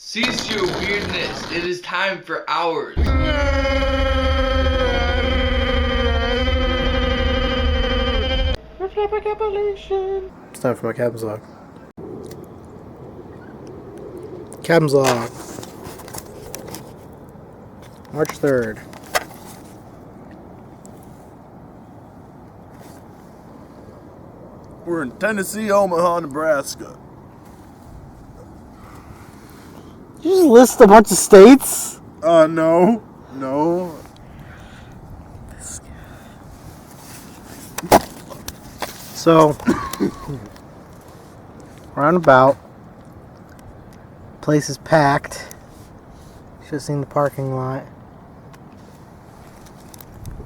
Cease your weirdness. It is time for ours. It's time for my captain's log. Captain's log. March 3rd. We're in Tennessee, Omaha, Nebraska. Did you just list a bunch of states? No. So, roundabout. Place is packed. Should have seen the parking lot.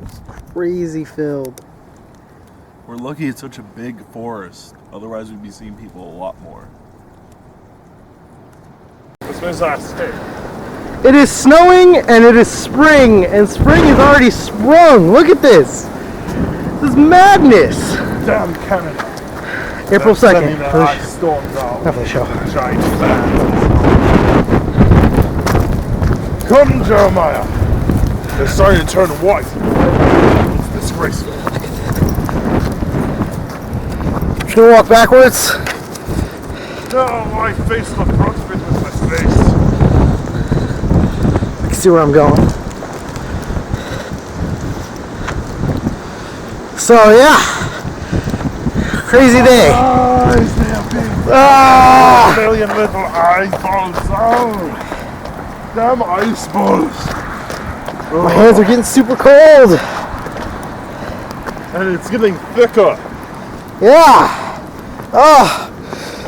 It's crazy filled. We're lucky it's such a big forest. Otherwise, we'd be seeing people a lot more. Where's our state? It is snowing and it is spring, and spring is already sprung. Look at this. This is madness. Damn Canada. April 2nd. Sending the ice storms out. Not for the show. Giant fans. Come, Jeremiah. They're starting to turn white. It's disgraceful. Just gonna walk backwards. No, my face the front of it with my face. I can see where I'm going. So yeah, crazy day. Eyes, they are big. Ah! A million little eyeballs. Oh, damn ice balls. My hands are getting super cold. And it's getting thicker. Yeah. Oh,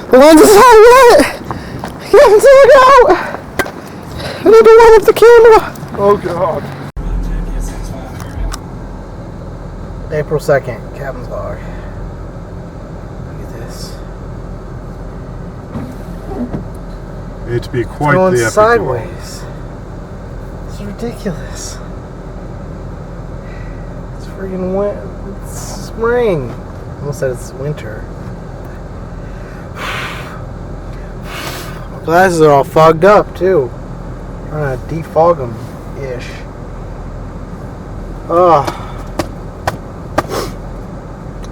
the lenses are wet. I can't take it out. I need to line up the camera. Oh God. April 2nd, captain's log. Look at this. It'd be It's quite going the epic sideways. It's ridiculous. It's freaking it's spring. I almost said it's winter. My glasses are all fogged up too. Trying to defog them ish. Oh.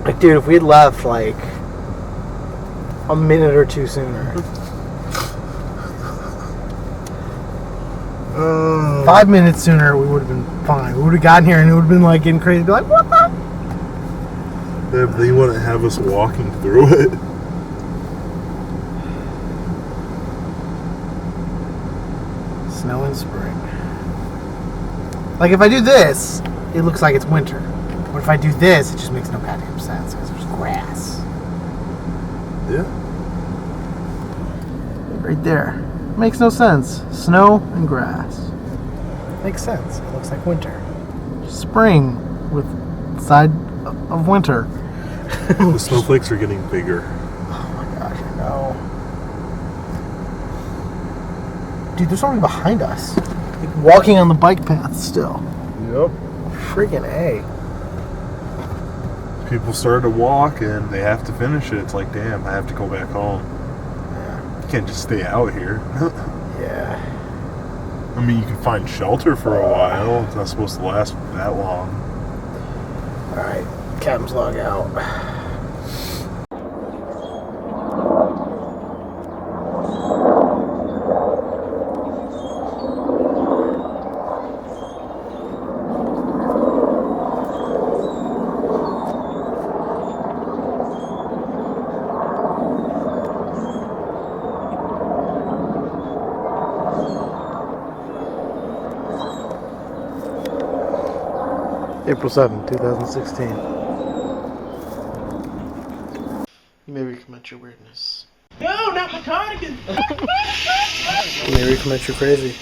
Like, dude, if we had left like a minute or two sooner. 5 minutes sooner, we would have been fine. We would have gotten here and it would have been like getting crazy. Be like, what the? They wouldn't have us walking through it. Snow in spring. Like, if I do this, it looks like it's winter. But if I do this, it just makes no goddamn sense because there's grass. Yeah. Right there. Makes no sense. Snow and grass. Makes sense. It looks like winter. Spring with side of winter. The snowflakes are getting bigger. Oh my gosh, I know. Dude, there's something behind us. Like walking on the bike path still. Yep. Freaking A. People started to walk and they have to finish it. It's like, damn, I have to go back home. Yeah. You can't just stay out here. Yeah. I mean, you can find shelter for a while. It's not supposed to last that long. Alright, captain's log out. April 7th, 2016. Maybe commit your weirdness. No, not my cardigan. Maybe commit your crazy.